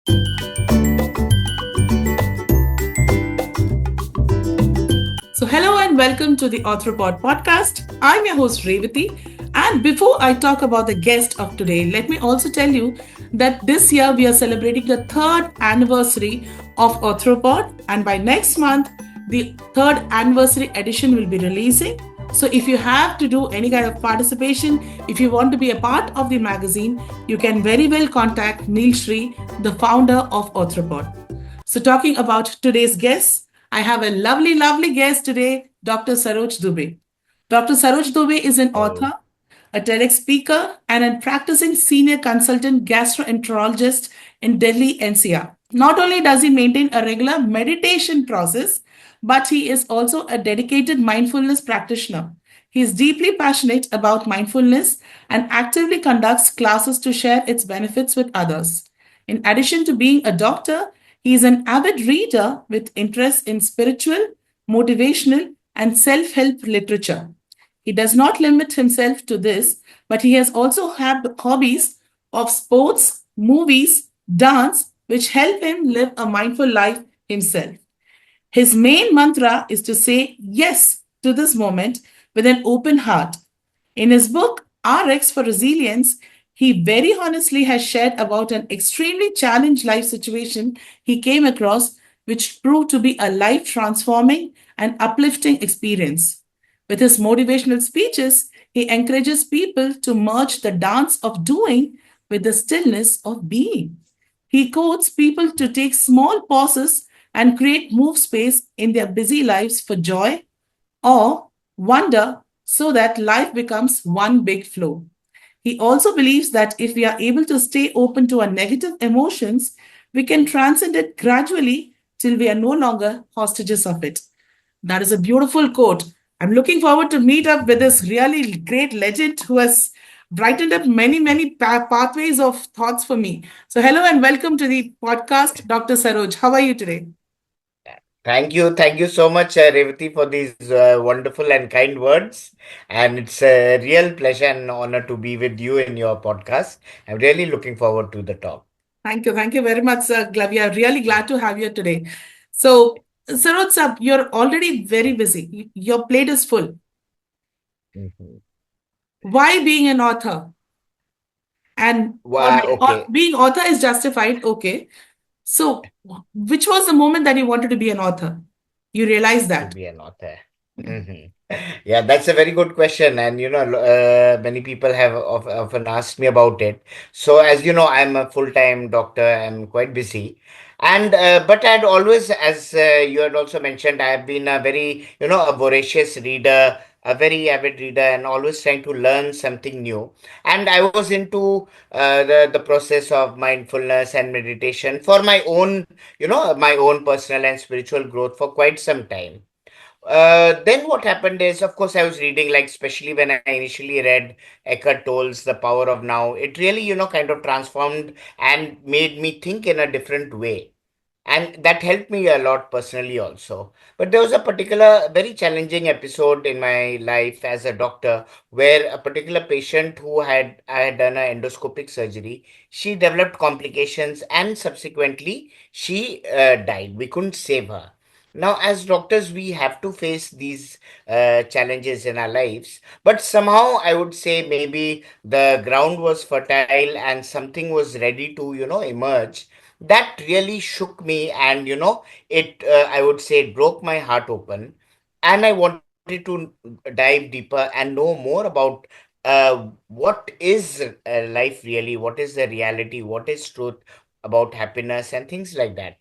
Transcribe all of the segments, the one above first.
So, hello and welcome to the Arthropod podcast. I'm your host Revati. And before I talk about the guest of today, let me also tell you that this year we are celebrating the third anniversary of Arthropod, and by next month, the third anniversary edition will be releasing. So, if you have to do any kind of participation, if you want to be a part of the magazine, you can very well contact Neil Shri, the founder of Arthropod. So, talking about today's guests, I have a lovely, lovely guest today, Dr. Saroj Dubey. Dr. Saroj Dubey is an author, Oh, a TEDx speaker, and a practicing senior consultant gastroenterologist in Delhi, NCR. Not only does he maintain a regular meditation process, but he is also a dedicated mindfulness practitioner. He is deeply passionate about mindfulness and actively conducts classes to share its benefits with others. In addition to being a doctor, he is an avid reader with interest in spiritual, motivational, and self help literature. He does not limit himself to this, but he has also had hobbies of sports, movies, dance, which help him live a mindful life himself. His main mantra is to say yes to this moment with an open heart. In his book, RX for Resilience, he very honestly has shared about an extremely challenged life situation he came across, which proved to be a life transforming and uplifting experience. With his motivational speeches, he encourages people to merge the dance of doing with the stillness of being. He quotes people to take small pauses and create move space in their busy lives for joy or wonder so that life becomes one big flow. He also believes that if we are able to stay open to our negative emotions, we can transcend it gradually till we are no longer hostages of it. That is a beautiful quote. I'm looking forward to meet up with this really great legend who has brightened up many, many pathways of thoughts for me. So, hello and welcome to the podcast, Dr. Saroj. How are you today? thank you. Thank you so much, Revati, for these wonderful and kind words. And it's a real pleasure and honor to be with you in your podcast. I'm really looking forward to the talk. Thank you. Thank you very much, sir. We are really glad to have you today. So, Saroj, sir, you're already very busy. Your plate is full. Mhm. Why being an author? And all Wow, right, okay. being author is justified. Okay. So, which was the moment that you wanted to be an author? You realized To that. be an author. Yeah. Mhm. Yeah, that's a very good question. And, many people have often asked me about it. So, as you know, I'm a full-time doctor. I'm quite busy. And, but I'd always, as you had also mentioned, I have been a very, a voracious reader, a very avid reader, and always trying to learn something new. And I was into the process of mindfulness and meditation for my own, my own personal and spiritual growth for quite some time. Then what happened is, of course, I was reading, like, especially when I initially read Eckhart Tolle's The Power of Now. It really, kind of transformed and made me think in a different way. And that helped me a lot personally also. But there was a particular very challenging episode in my life as a doctor where a particular patient who I had done an endoscopic surgery, she developed complications and subsequently she died. We couldn't save her. Now, as doctors, we have to face these challenges in our lives. But somehow, I would say maybe the ground was fertile and something was ready to, emerge. That really shook me, and it, I would say, it broke my heart open. And I wanted to dive deeper and know more about what is life really, what is the reality, what is truth about happiness, and things like that.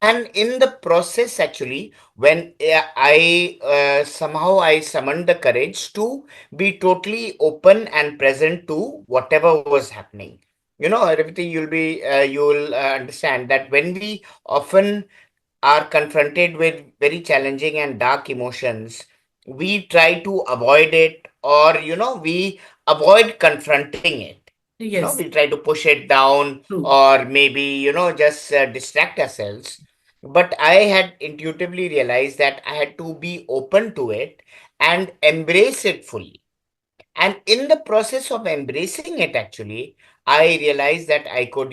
And in the process, actually, when somehow I summoned the courage to be totally open and present to whatever was happening. Revati, you'll understand that when we often are confronted with very challenging and dark emotions, we try to avoid it, or we avoid confronting it. We Yes, try to push it down, true. or maybe just distract ourselves. But I had intuitively realized that I had to be open to it and embrace it fully. And in the process of embracing it, actually, I realized that I could,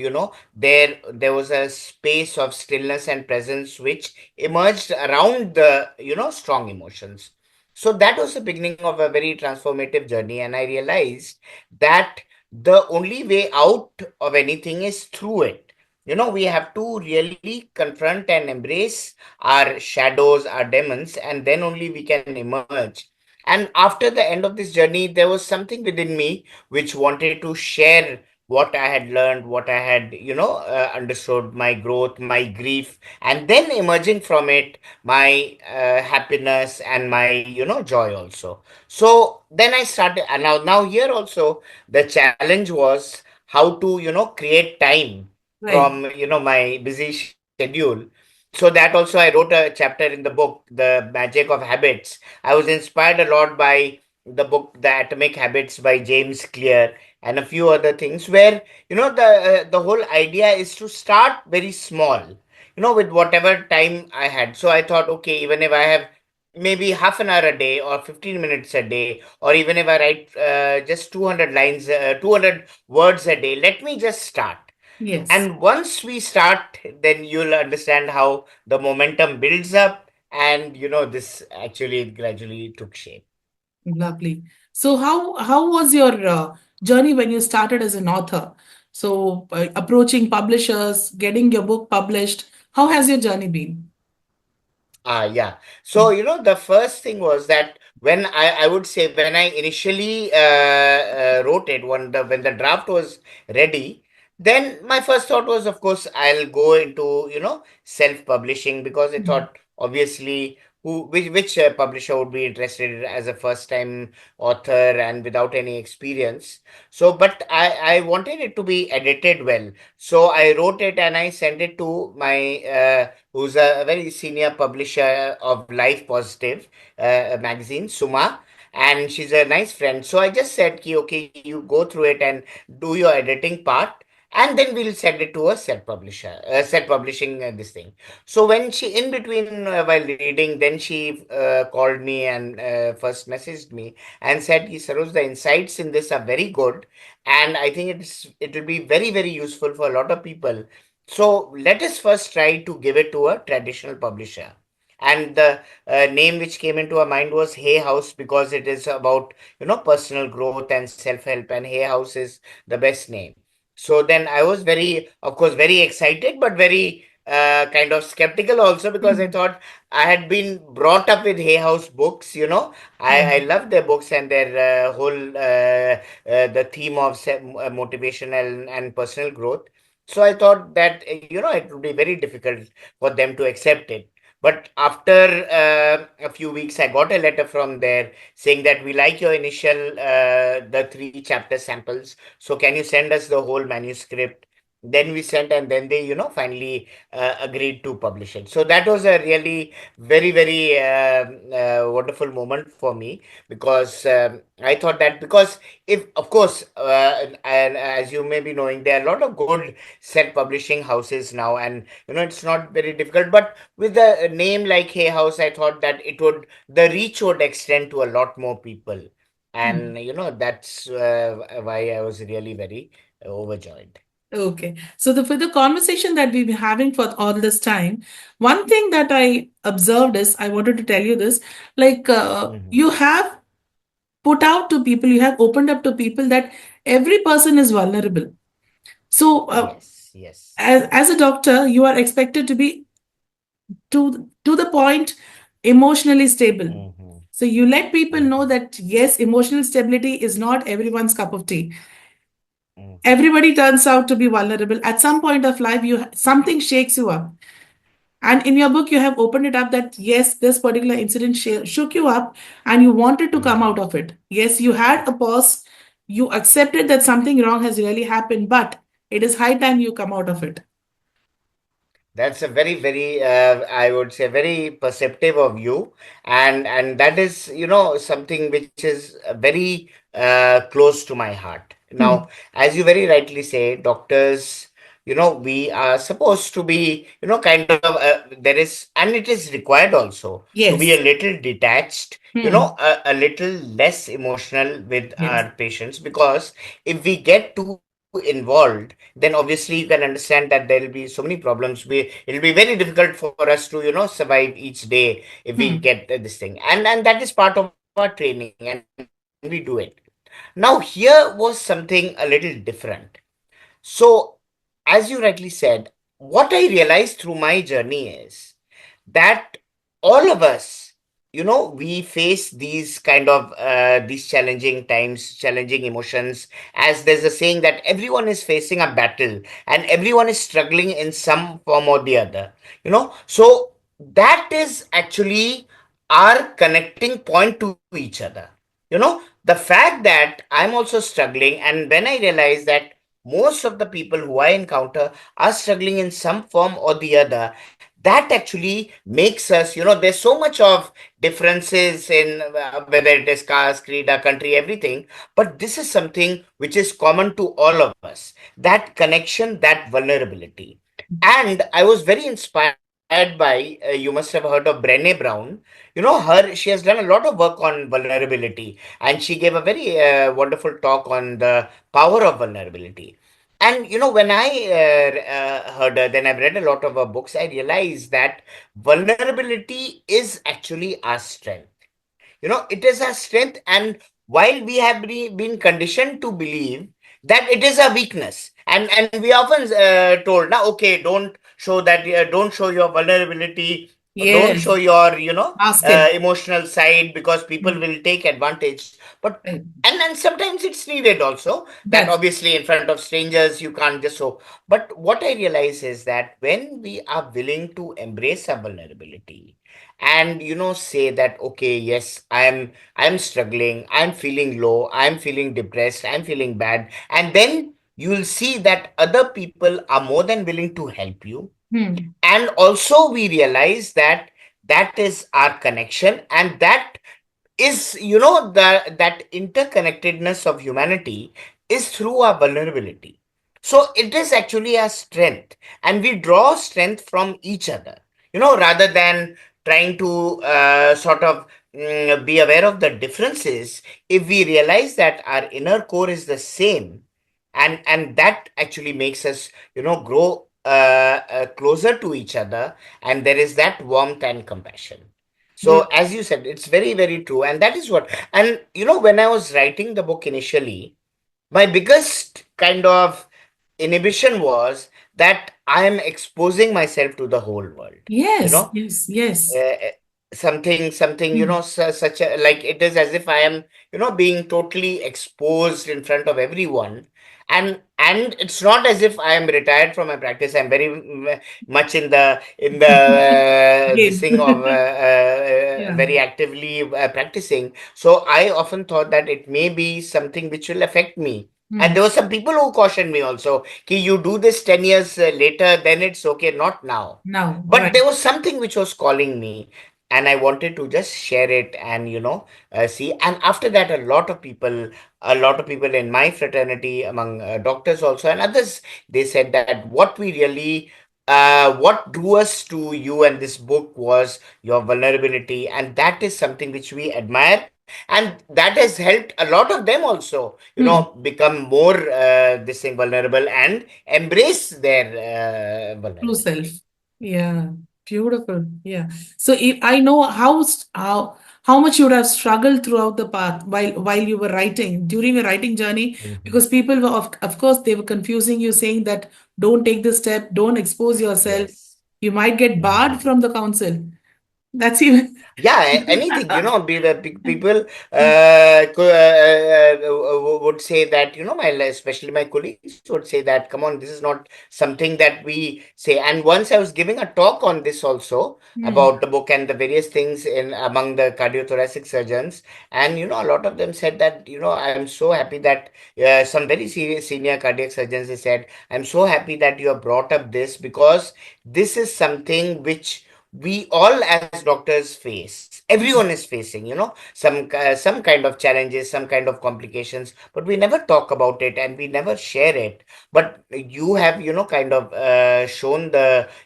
there was a space of stillness and presence which emerged around the, strong emotions. So that was the beginning of a very transformative journey. And I realized that the only way out of anything is through it. We have to really confront and embrace our shadows, our demons, and then only we can emerge. And after the end of this journey, there was something within me which wanted to share what I had learned, what I had, understood, my growth, my grief, and then emerging from it, my happiness and my, joy also. So then I started, and now here also, the challenge was how to, create time Right. from, my busy schedule. So that also I wrote a chapter in the book, The Magic of Habits. I was inspired a lot by the book The Atomic Habits by James Clear and a few other things where the whole idea is to start very small, with whatever time I had. So I thought, okay, even if I have maybe half an hour a day or 15 minutes a day, or even if I write just 200 lines, 200 words a day, let me just start. Yes. And once we start, then you'll understand how the momentum builds up, and this actually gradually took shape. Lovely. So how was your journey when you started as an author? So approaching publishers, getting your book published. How has your journey been? Yeah. So, the first thing was that when I would say when I initially wrote it, when the draft was ready, then my first thought was, of course, I'll go into, self-publishing, because I Mm. thought obviously which publisher would be interested as a first-time author and without any experience. So, but I wanted it to be edited well. So I wrote it and I sent it to my who's a very senior publisher of Life Positive magazine, Suma, and she's a nice friend. So I just said, ki, okay, you go through it and do your editing part, and then we'll send it to a set publisher, set publishing this thing. So when she, in between while reading, then she called me and first messaged me and said, ki, Saroj, the insights in this are very good, and I think it will be very, very useful for a lot of people. So let us first try to give it to a traditional publisher. And the name which came into our mind was Hay House, because it is about, personal growth and self-help, and Hay House is the best name. So then I was very, of course, very excited, but very kind of skeptical also, because I Mm. thought I had been brought up with Hay House books. I Mm. love their books and their whole the theme of motivational and personal growth. So I thought that it would be very difficult for them to accept it. But after a few weeks, I got a letter from there saying that we like your initial the three chapter samples. So can you send us the whole manuscript? Then we sent, and then they finally agreed to publish it. So that was a really very, very wonderful moment for me, because I thought that, because if of course and as you may be knowing, there are a lot of good self publishing houses now, and it's not very difficult. But with a name like Hay House, I thought that the reach would extend to a lot more people, Mm. and that's why I was really very overjoyed. Okay. So for the conversation that we've been having for all this time, one thing that I observed is I wanted to tell you this, like Hmm. you have put out to people, you have opened up to people that every person is vulnerable. So Yes, yes. as a doctor, you are expected to be to the point emotionally stable. Hmm. So you let people know Hmm. that yes, emotional stability is not everyone's cup of tea. Hmm. Everybody turns out to be vulnerable. At some point of life, you something shakes you up. And in your book, you have opened it up that yes, this particular incident shook you up and you wanted to come out Hmm. of it. Yes, you had a pause. You accepted that something wrong has really happened, but it is high time you come out of it. That's a very, very, I would say, very perceptive of you, and that is, something which is very close to my heart. Hmm. Now, as you very rightly say, doctors, we are supposed to be, kind of, there is, and it is required also to be a Yes. little detached, Hmm. a little less emotional with Yes. our patients, because if we get too involved, then obviously you can understand that there will be so many problems. It'll be very difficult for us to, survive each day if we Hmm. get this thing. And that is part of our training, and we do it. Now, here was something a little different. So, as you rightly said, what I realized through my journey is that all of us, we face these kind of these challenging times, challenging emotions. As there's a saying that everyone is facing a battle and everyone is struggling in some form or the other. So that is actually our connecting point to each other. The fact that I'm also struggling, and when I realize that most of the people who I encounter are struggling in some form or the other, that actually makes us, there's so much of differences in whether it is caste, creed, country, everything. But this is something which is common to all of us, that connection, that vulnerability. And I was very inspired by, you must have heard of Brené Brown. She has done a lot of work on vulnerability, and she gave a very wonderful talk on the power of vulnerability. And when I heard her, then I've read a lot of her books, I realized that vulnerability is actually our strength. It is our strength. And while we have been conditioned to believe that it is a weakness, and we often told, now, okay, don't show your vulnerability, don't Yes. show your Ask it. emotional side, because people Hmm. will take advantage. But Right. and sometimes it's needed also, that That's obviously in front of strangers you can't just show. But what I realize is that when we are willing to embrace our vulnerability and say that, okay, yes, I'm struggling, I'm feeling low, I'm feeling depressed, I'm feeling bad, and then you'll see that other people are more than willing to help you. hmm. And also we realize that that is our connection, and that is, that interconnectedness of humanity is through our vulnerability. So it is actually a strength, and we draw strength from each other, rather than trying to sort of be aware of the differences. If we realize that our inner core is the same, and that actually makes us, grow closer to each other, and there is that warmth and compassion. So, Good. as you said, it's very, very true. And that is what, and when I was writing the book initially, my biggest kind of inhibition was that I am exposing myself to the whole world. You Yes. know, Yes. Yes. something, Hmm. such a, like, it is as if I am, being totally exposed in front of everyone. And it's not as if I am retired from my practice. I'm very much in the this Game. thing of Yeah. very actively practicing. So I often thought that it may be something which will affect me. And Hmm. there were some people who cautioned me also, ki you do this 10 years later, then it's okay, not now. Now, But right. there was something which was calling me, and I wanted to just share it and see. And after that, a lot of people in my fraternity, among doctors also and others, they said that what drew us to you and this book was your vulnerability, and that is something which we admire, and that has helped a lot of them also, Hmm. become more this thing vulnerable and embrace their True vulnerability. self. Yeah. Beautiful. Yeah. So if I know how much you would have struggled throughout the path while you were writing during your writing journey, Mhm. because people were of course they were confusing you, saying that don't take this step, don't expose yourself. Yes. You might get barred Mhm. from the council. That's even Yeah, anything, people would say that, especially my colleagues would say that, come on, this is not something that we say. And once I was giving a talk on this also, Hmm. about the book and the various things in among the cardiothoracic surgeons. And, a lot of them said that, I'm so happy that some very serious senior cardiac surgeons, they said, I'm so happy that you have brought up this, because this is something which we all as doctors face. Everyone is facing, some kind of challenges, some kind of complications, but we never talk about it and we never share it. But you have, kind of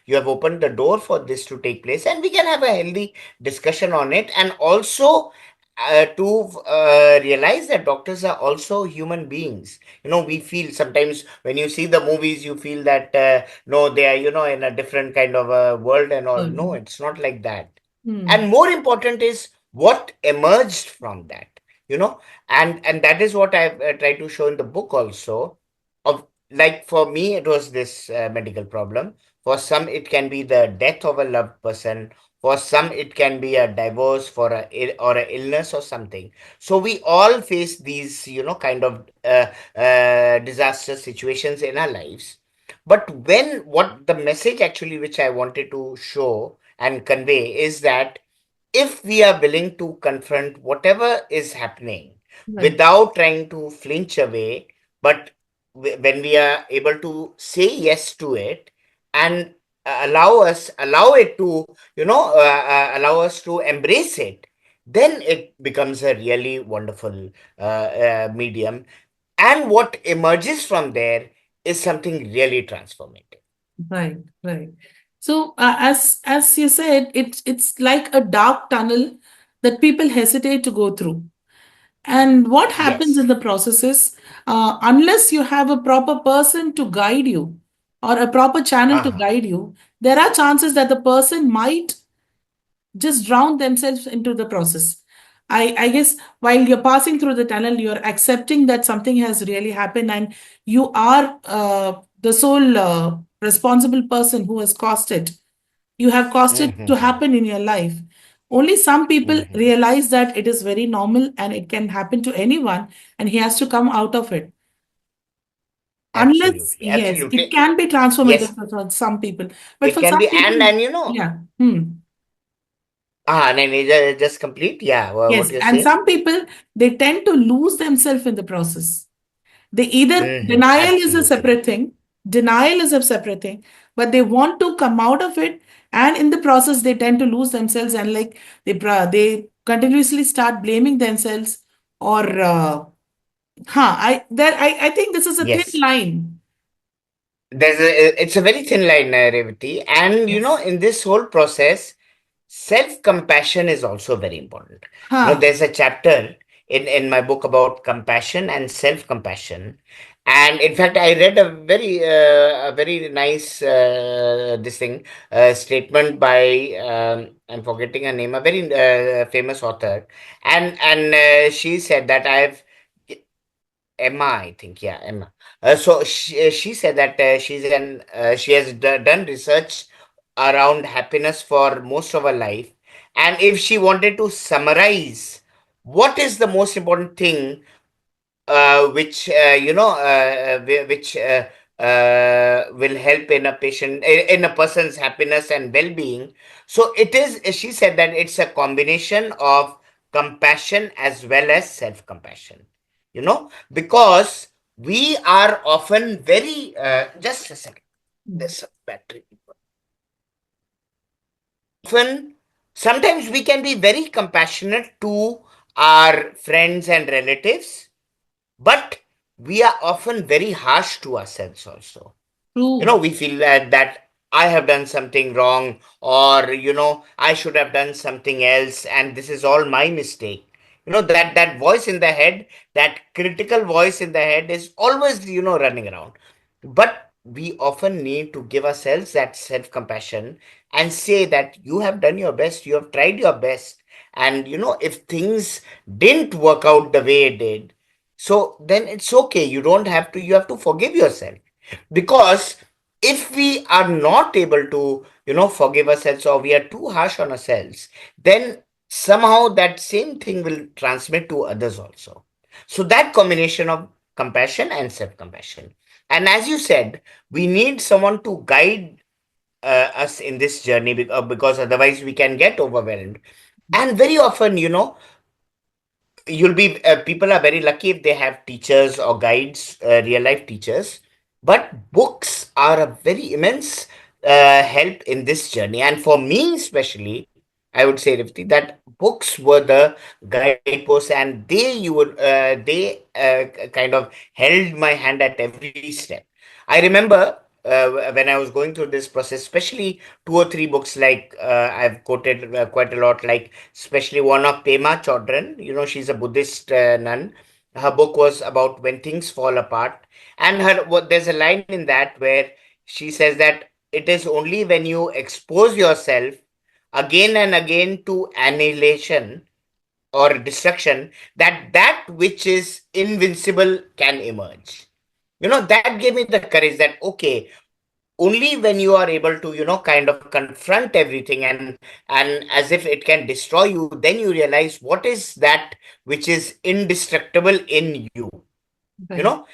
you have opened the door for this to take place, and we can have a healthy discussion on it. And also, to realize that doctors are also human beings. We feel sometimes when you see the movies, you feel that no, they are in a different kind of a world and all. No, Hmm. it's not like that. Hmm. And more important is what emerged from that. You know, and that is what I've tried to show in the book also. Of like for me, it was this medical problem. For some, it can be the death of a loved person. For some, it can be a divorce for or a illness or something. So we all face these, kind of disaster situations in our lives. But what the message actually which I wanted to show and convey is that if we are willing to confront whatever is happening Right. without trying to flinch away, but when we are able to say yes to it and allow it to, allow us to embrace it, then it becomes a really wonderful medium. And what emerges from there is something really transformative. Right. Right. So, as you said, it's like a dark tunnel that people hesitate to go through. And what happens in Yes. the process is, unless you have a proper person to guide you or a proper channel to Uh-huh. guide you, there are chances that the person might just drown themselves into the process. I guess while you're passing through the tunnel, you're accepting that something has really happened and you are the sole responsible person who has caused it. You have caused it to Mm-hmm. happen in your life. Only some people Mm-hmm. realize that it is very normal and it can happen to anyone and he has to come out of it. Unless, Absolutely. yes, it Absolutely. can be transformative Yes, for some people. But it for can some be. people, And yeah. Hmm. no, no, just complete. Yeah, what Yes, you're and saying? some people they tend to lose themselves in the process. They either denial is a Absolutely. separate thing, denial is a separate thing, but they want to come out of it, and in the process they tend to lose themselves and like they continuously start blaming themselves or I think this is a thin Yes. line. It's a very thin line, Revati. And Yes. in this whole process, self-compassion is also very important. Huh. There's a chapter in my book about compassion and self-compassion. And in fact, I read a very nice this thing statement by I'm forgetting her name, a very famous author, and she said that Emma, I think, yeah, Emma. So she said that she has done research around happiness for most of her life, and if she wanted to summarize what is the most important thing which which will help in a patient in a person's happiness and well-being, so it is, she said that it's a combination of compassion as well as self-compassion, because we are often very just a second, there's a battery. Often, sometimes we can be very compassionate to our friends and relatives, but we are often very harsh to ourselves also. True. We feel that I have done something wrong, or I should have done something else, and this is all my mistake. That voice in the head, that critical voice in the head is always running around. But we often need to give ourselves that self compassion and say that you have done your best, you have tried your best, and if things didn't work out the way it did, so then it's okay. You have to forgive yourself, because if we are not able to forgive ourselves, or we are too harsh on ourselves, then somehow that same thing will transmit to others also. So that combination of compassion and self compassion, and as you said, we need someone to guide us in this journey, because otherwise we can get overwhelmed. And very often, you'll be people are very lucky if they have teachers or guides, real life teachers, but books are a very immense help in this journey. And for me especially, I would say, Rifti, that books were the guideposts, and they kind of held my hand at every step. I remember when I was going through this process, especially two or three books like I've quoted quite a lot, like especially one of Pema Chodron. She's a Buddhist nun. Her book was about when things fall apart, and there's a line in that where she says that it is only when you expose yourself again and again to annihilation or destruction that that which is invincible can emerge. That gave me the courage that okay, only when you are able to kind of confront everything and as if it can destroy you, then you realize what is that which is indestructible in you. you Right. know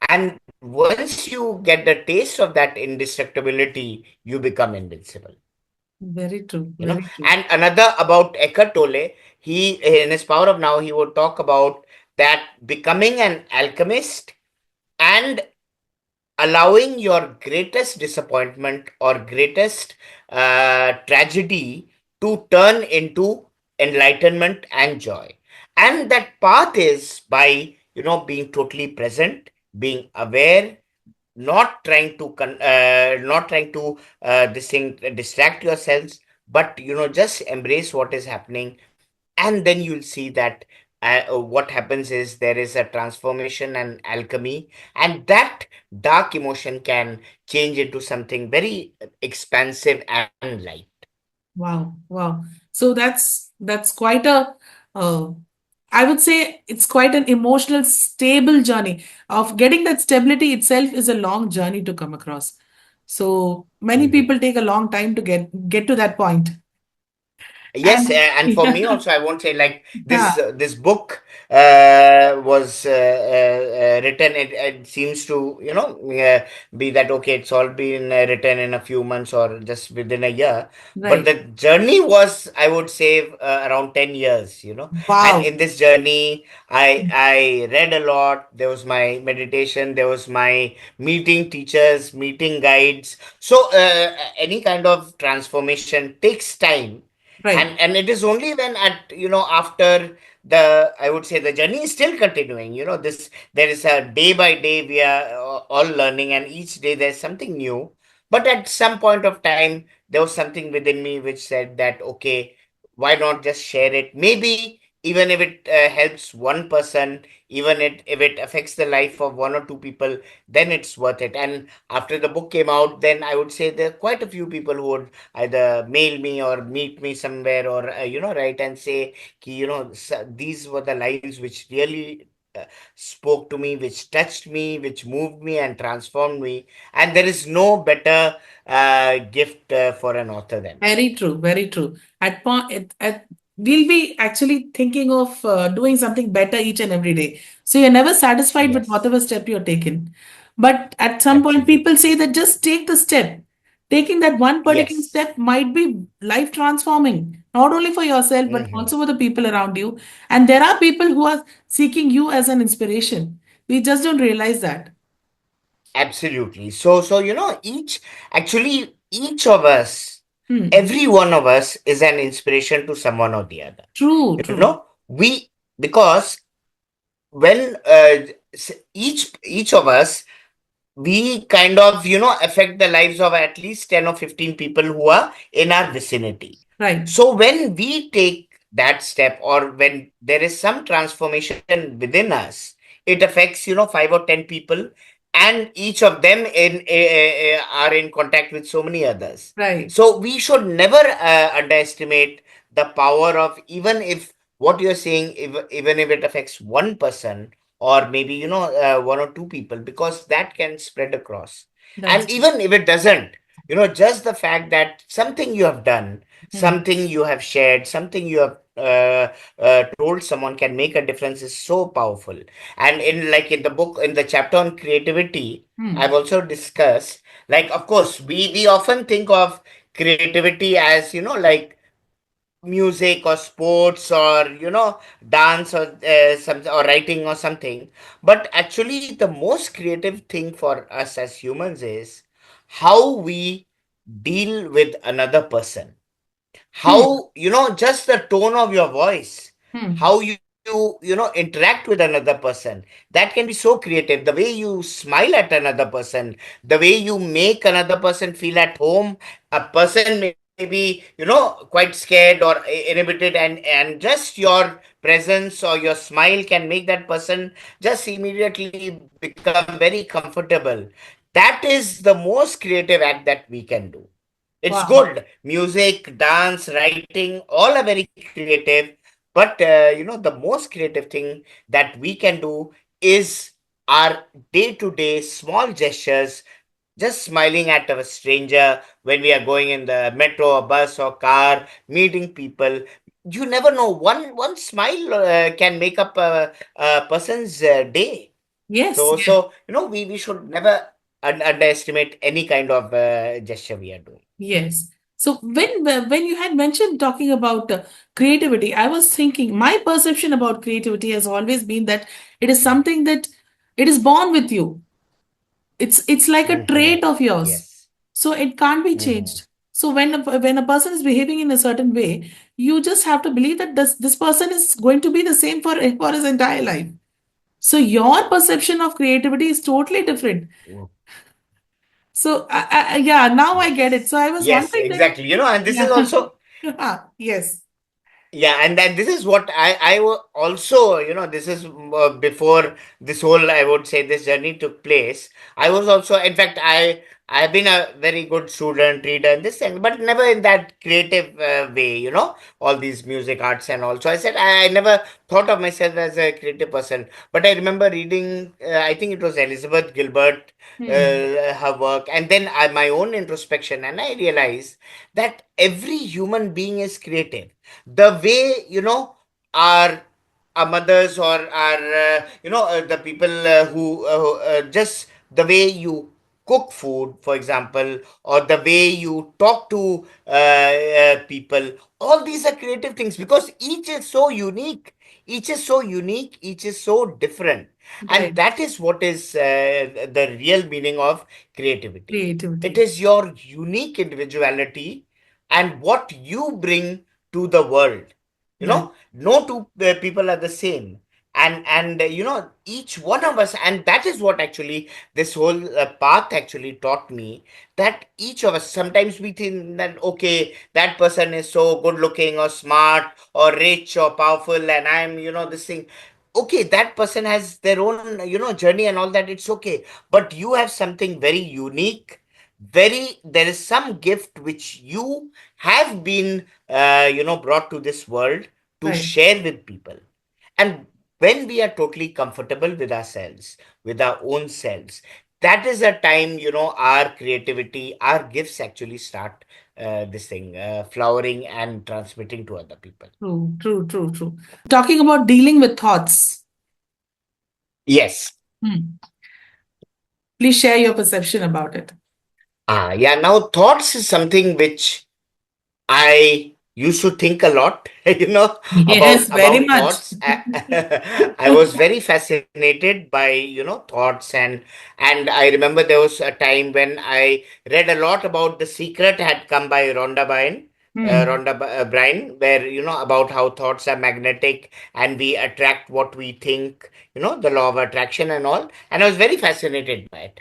and once you get the taste of that indestructibility, you become invincible. Very true. Very And true. another about Eckhart Tolle, he in his Power of Now, he would talk about that becoming an alchemist and allowing your greatest disappointment or greatest tragedy to turn into enlightenment and joy. And that path is by being totally present, being aware, not trying to this thing distract yourselves, but just embrace what is happening, and then you'll see that what happens is there is a transformation and alchemy, and that dark emotion can change into something very expansive and light. Wow. Wow. So that's quite a uh, I would say it's quite an emotional, stable journey. Of getting that stability itself is a long journey to come across. So many Mhm. people take a long time to get to that point. Yes, And and for me also, I won't say like yeah, this book was written. It seems to be that okay. It's all been written in a few months or just within a year. But right. the journey was, I would say, around 10 years. And Wow. in this journey, I read a lot. There was my meditation. There was my meeting teachers, meeting guides. So any kind of transformation takes time, Right. and it is only when at after the, I would say, the journey is still continuing. This there is a day by day we are all learning, and each day there's something new. But at some point of time, there was something within me which said that okay, why not just share it, maybe even if it helps one person, even if it affects the life of one or two people, then it's worth it. And after the book came out, then I would say there are quite a few people who would either mail me or meet me somewhere or write and say ki, these were the lines which really spoke to me, which touched me, which moved me and transformed me. And there is no better gift for an author than that. Very true, very true. We'll be actually thinking of doing something better each and every day. So you're never satisfied with Yes, whatever step you're taken. But at some point, people absolutely. say that just take the step. Taking that one particular Yes. step might be life transforming, not only for yourself, but Hmm. also for the people around you. And there are people who are seeking you as an inspiration. We just don't realize that. Absolutely. So each of us, Hmm. every one of us is an inspiration to someone or the other. True, true. We, because when each of us, we kind of affect the lives of at least 10 or 15 people who are in our vicinity. Right, So when we take that step, or when there is some transformation within us, it affects 5 or 10 people, and each of them are in contact with so many others. right. So we should never underestimate the power of, even if what you're saying, even if it affects one person, or maybe one or two people, because that can spread across. That's And even if it doesn't, just the fact that something you have done, hmm. something you have shared, something you have told someone can make a difference is so powerful. And in the book, in the chapter on creativity, Hmm. I've also discussed, like, of course, we often think of creativity as music or sports or dance or some, or writing or something. But actually the most creative thing for us as humans is how we deal with another person, Hmm. how just the tone of your voice, Hmm. how you interact with another person, that can be so creative. The way you smile at another person, the way you make another person feel at home. A person may be, quite scared or inhibited, and just your presence or your smile can make that person just immediately become very comfortable. That is the most creative act that we can do. It's Wow. good. Music, dance, writing, all are very creative. But the most creative thing that we can do is our day-to-day small gestures, just smiling at a stranger when we are going in the metro or bus or car, meeting people. You never know. One smile can make up a person's day. Yes, yes, We should never underestimate any kind of gesture we are doing. yes. So when you had mentioned talking about creativity, I was thinking my perception about creativity has always been that it is something that it is born with you. It's like a Hmm. trait of yours, Yes. so it can't be Hmm. changed. So when a person is behaving in a certain way, you just have to believe that this person is going to be the same for his entire life. So your perception of creativity is totally different. So yeah, now I get it. Yes. So I was Yes, wondering that. exactly. And this is Yeah. also, Yes. yeah, and then this is what also, this is before this whole, I would say, this journey took place. I was also, in fact, I've been a very good student, reader, and this thing, but never in that creative way, all these music arts and all. So I said I never thought of myself as a creative person. But I remember reading, I think it was Elizabeth Gilbert, Hmm. her work, and then my own introspection, and I realized that every human being is creative. The way, our mothers or our the people who just the way you cook food, for example, or the way you talk to people, all these are creative things, because each is so different. And Right. that is what is the real meaning of creativity. It Creativity. is your unique individuality and what you bring to the world. Right. No two people are the same. And each one of us, and that is what actually this whole path actually taught me, that each of us, sometimes we think that, okay, that person is so good looking or smart or rich or powerful, and I'm, this thing. Okay, that person has their own, journey and all that. It's okay. But you have something very unique. There is some gift which you have been, brought to this world to Right. share with people. And when we are totally comfortable with ourselves, with our own selves, that is a time, our creativity, our gifts actually start this thing flowering and transmitting to other people. True, true, true, true. Talking about dealing with thoughts. Yes. Hmm. Please share your perception about it. Yeah. Now, thoughts is something which I used to think a lot, Yes, very about much. thoughts. I was very fascinated by, thoughts, and I remember there was a time when I read a lot about The Secret had come by Hmm. Rhonda Bryan, where, about how thoughts are magnetic and we attract what we think, the law of attraction and all. And I was very fascinated by it.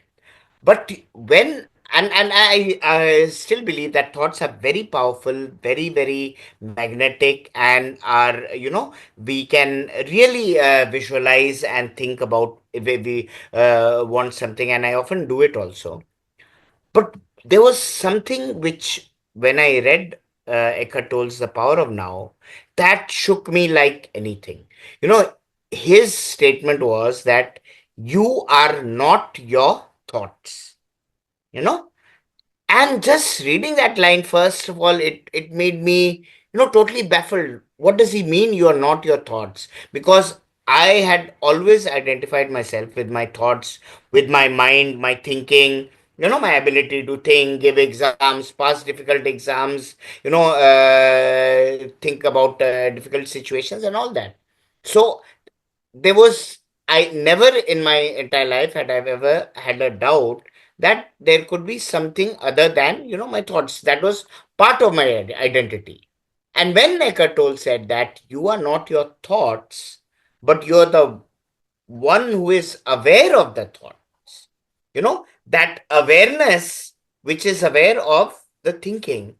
But when and I still believe that thoughts are very powerful, very, very magnetic, and are, we can really visualize and think about if we want something, and I often do it also. But there was something which, when I read Eckhart Tolle's The Power of Now, that shook me like anything. You know, his statement was that you are not your thoughts. You know, and just reading that line, first of all, it made me, totally baffled. What does he mean, you are not your thoughts? Because I had always identified myself with my thoughts, with my mind, my thinking, my ability to think, give exams, pass difficult exams, think about difficult situations and all that. So there was, I never in my entire life had I ever had a doubt that there could be something other than, my thoughts. That was part of my identity. And when Eckhart Tolle said that you are not your thoughts, but you're the one who is aware of the thoughts. That awareness, which is aware of the thinking,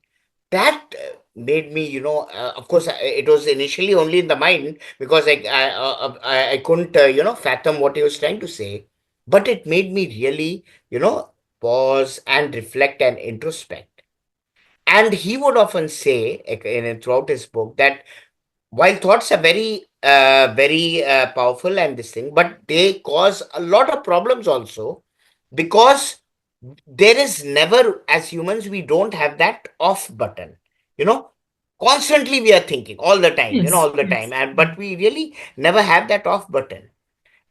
that made me, of course, it was initially only in the mind, because I couldn't, fathom what he was trying to say. But it made me really, pause and reflect and introspect. And he would often say, throughout his book, that while thoughts are very powerful and this thing, but they cause a lot of problems also, because there is never, as humans, we don't have that off button. You know, constantly we are thinking all the time, Yes. all the time, Yes. and but we really never have that off button.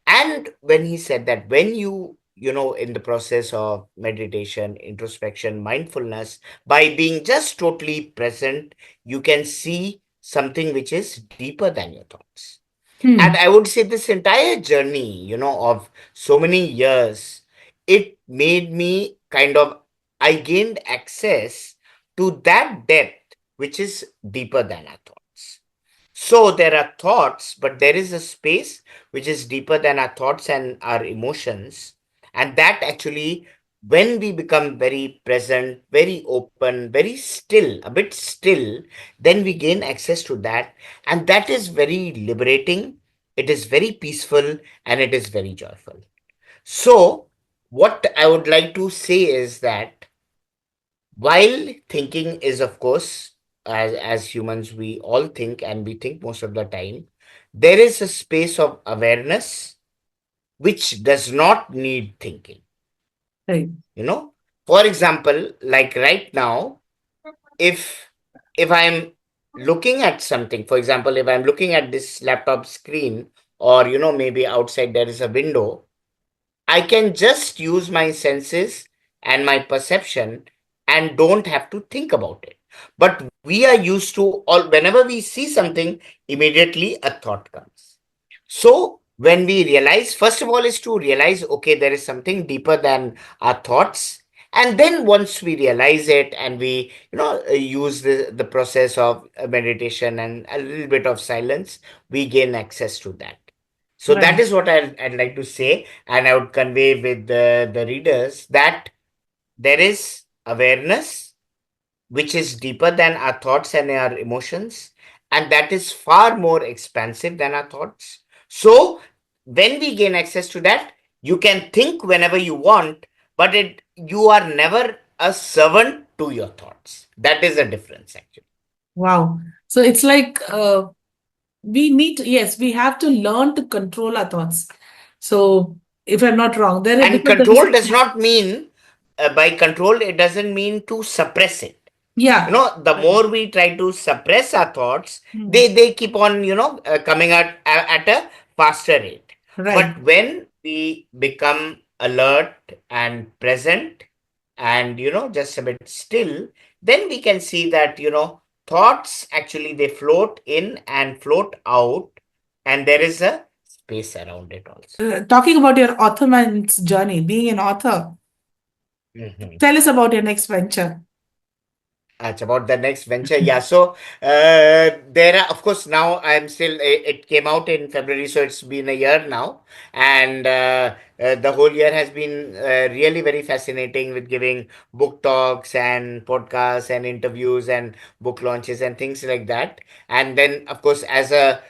And when he said that, when in the process of meditation, introspection, mindfulness, by being just totally present, you can see something which is deeper than your thoughts. And Hmm. I would say this entire journey, of so many years, it made me kind of, I gained access to that depth which is deeper than our thoughts. So there are thoughts, but there is a space which is deeper than our thoughts and our emotions. And that actually, when we become very present, very open, very still, a bit still, then we gain access to that. And that is very liberating, it is very peaceful, and it is very joyful. So, what I would like to say is that while thinking is, of course, as humans, we all think, and we think most of the time, there is a space of awareness which does not need thinking. Right. You know, for example, like right now, if I'm looking at something, for example, if I'm looking at this laptop screen, or maybe outside there is a window, I can just use my senses and my perception and don't have to think about it. But we are used to, all whenever we see something, immediately a thought comes. So when we realize, first of all, is to realize, okay, there is something deeper than our thoughts. And then once we realize it, and we, use the process of meditation and a little bit of silence, we gain access to that. So that Right. is what I'd like to say, and I would convey with the readers that there is awareness which is deeper than our thoughts and our emotions, and that is far more expansive than our thoughts. So when we gain access to that, you can think whenever you want, but you are never a servant to your thoughts. That is a difference, actually. Wow. So it's like we need to, yes, we have to learn to control our thoughts. So if I'm not wrong, And because there is, control does not mean, by control, it doesn't mean to suppress it. yeah. The more we try to suppress our thoughts, Hmm. they keep on, coming at a faster rate. Right. But when we become alert and present, and just a bit still, then we can see that, thoughts actually, they float in and float out, and there is a space around it also. Talking about your authorman's journey, being an author, Mhm. tell us about your next venture. It's about the next venture. Yeah. So there are, of course, now I'm still. It came out in February, so it's been a year now, and the whole year has been really very fascinating, with giving book talks and podcasts and interviews and book launches and things like that. And then, of course, as a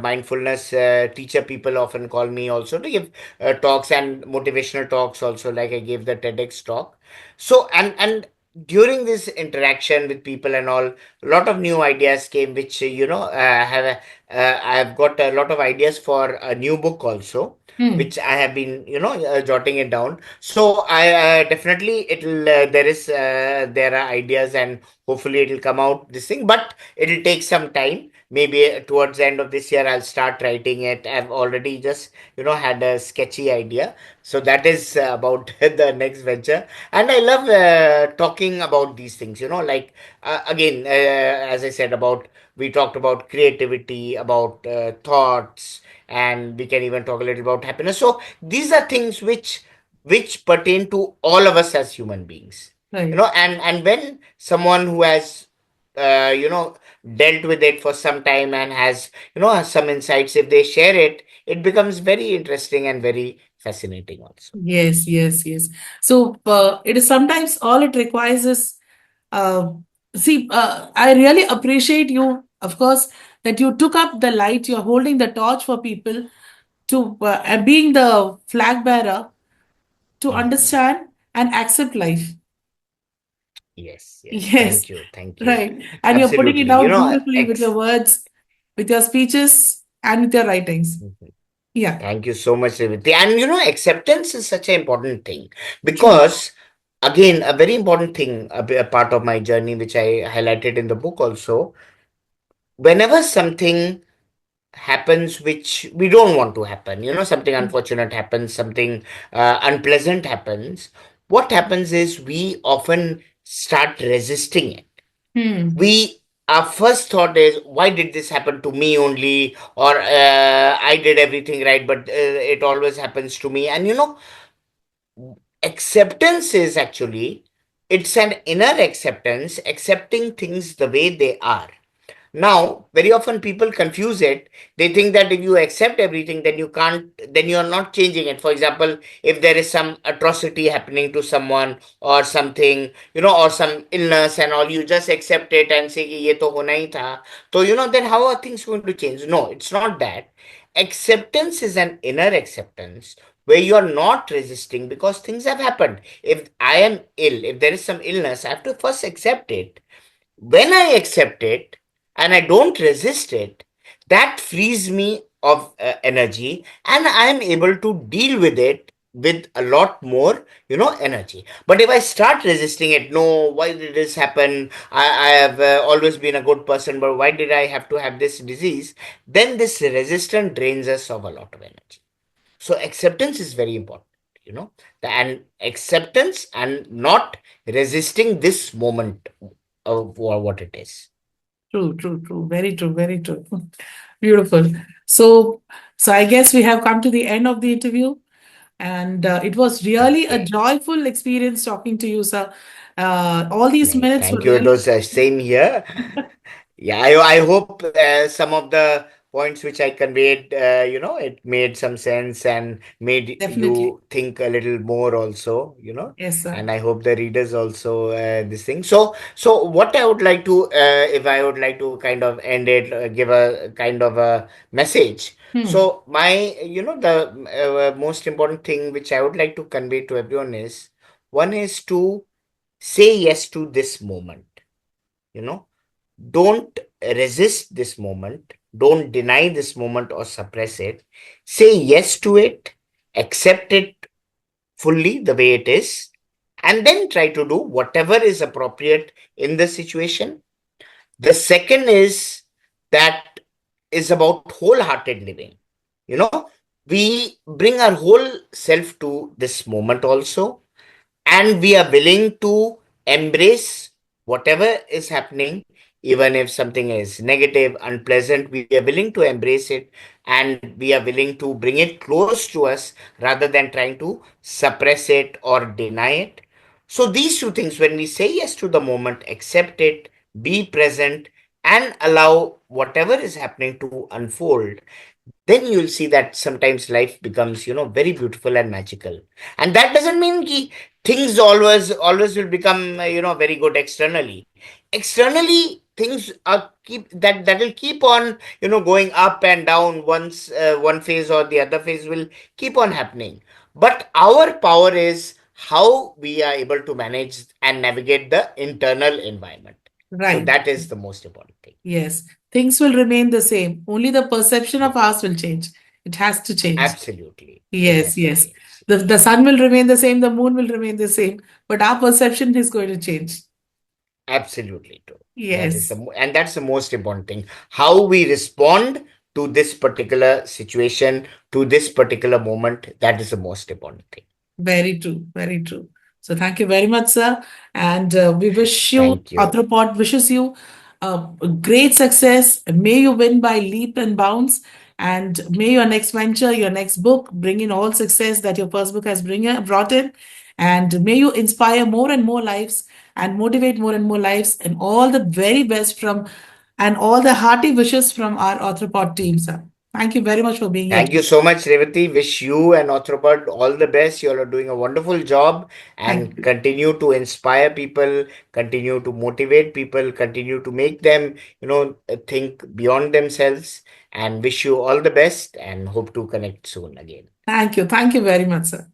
mindfulness teacher, people often call me also to give talks and motivational talks also, like I gave the TEDx talk. So and during this interaction with people and all, a lot of new ideas came, which have I've got a lot of ideas for a new book also, Hmm. which I have been jotting it down. So I definitely, it'll there are ideas, and hopefully it'll come out this thing, but it'll take some time. Maybe towards the end of this year, I'll start writing it. I've already just had a sketchy idea. So that is about the next venture. And I love talking about these things, like, again, as I said, about, we talked about creativity, about thoughts, and we can even talk a little about happiness. So these are things which pertain to all of us as human beings, Right. and when someone who has dealt with it for some time and has, some insights, if they share it, it becomes very interesting and very fascinating also. Yes, yes, yes. So it is sometimes all it requires is, uh, see, I really appreciate you, of course, that you took up the light, you're holding the torch for people to and being the flag bearer to Mhm. understand and accept life. Yes, yes. Yes, Thank you. Thank you. right. And you're putting it Absolutely. out beautifully with your words, with your speeches, and with your writings. Mhm. Yeah, Thank you so much, Revati. And acceptance is such an important thing true. because, again, a very important thing, a part of my journey, which I highlighted in the book also. Whenever something happens which we don't want to happen, something unfortunate happens, something unpleasant happens, what happens is we often start resisting it. Hmm. We Our first thought is, why did this happen to me only, or I did everything right, but it always happens to me. And acceptance is actually, it's an inner acceptance, accepting things the way they are. Now, very often people confuse it. They think that if you accept everything, then you can't, then you are not changing it. For example, if there is some atrocity happening to someone or something, or some illness and all, you just accept it and say, "Ki ye to hona hi tha." So, then how are things going to change? No, it's not that. Acceptance is an inner acceptance where you are not resisting because things have happened. If I am ill, if there is some illness, I have to first accept it. When I accept it and I don't resist it, that frees me of energy, and I am able to deal with it with a lot more, energy. But if I start resisting it, no, why did this happen? I have always been a good person, but why did I have to have this disease? Then this resistance drains us of a lot of energy. So acceptance is very important, you know, and acceptance and not resisting this moment of what it is. True, true, true. Very true, very true. Beautiful. So, so I guess we have come to the end of the interview, and it was really a Okay. joyful experience talking to you, sir. All these No, minutes were thank you. It really was same here. Yeah, I hope some of the points which I conveyed, it made some sense and made definitely. you think a little more also, Yes, sir. and I hope the readers also this thing. So what I would like to, if I would like to kind of end it, give a kind of a message. Hmm. So my, the most important thing which I would like to convey to everyone is, one is to say yes to this moment, you know don't resist this moment. Don't deny this moment or suppress it. Say yes to it. Accept it fully the way it is. And then try to do whatever is appropriate in the situation. The second is that is about wholehearted living. You know, we bring our whole self to this moment also, and we are willing to embrace whatever is happening, even if something is negative, unpleasant. We are willing to embrace it, and we are willing to bring it close to us rather than trying to suppress it or deny it. So these two things, when we say yes to the moment, accept it, be present, and allow whatever is happening to unfold, then you'll see that sometimes life becomes, very beautiful and magical. And that doesn't mean ki things always will become, very good externally. Externally, things are keep that will keep on, going up and down. Once one phase or the other phase will keep on happening, but our power is how we are able to manage and navigate the internal environment. So Right. that is the most important thing. Yes. Things will remain the same. Only the perception of ours will change. It has to change. Absolutely, it Yes, has to yes. change. The sun will remain the same, the moon will remain the same, but our perception is going to change. Absolutely true. That is Yes. and that's the most important thing. How we respond to this particular situation, to this particular moment, that is the most important thing. Very true, very true. So thank you very much, sir. And we wish you, Thank you. Arthropod wishes you great success. May you win by leap and bounds. And may your next venture, your next book bring in all success that your first book has brought in. And may you inspire more and more lives and motivate more and more lives. And all the very best from and all the hearty wishes from our Arthropod team, sir. Thank you very much for being here Thank you today. so much, Revati. Wish you and Arthropod all the best. You all are doing a wonderful job Thank and you. continue to inspire people, continue to motivate people, continue to make them, think beyond themselves. And wish you all the best and hope to connect soon again. Thank you. Thank you very much, sir.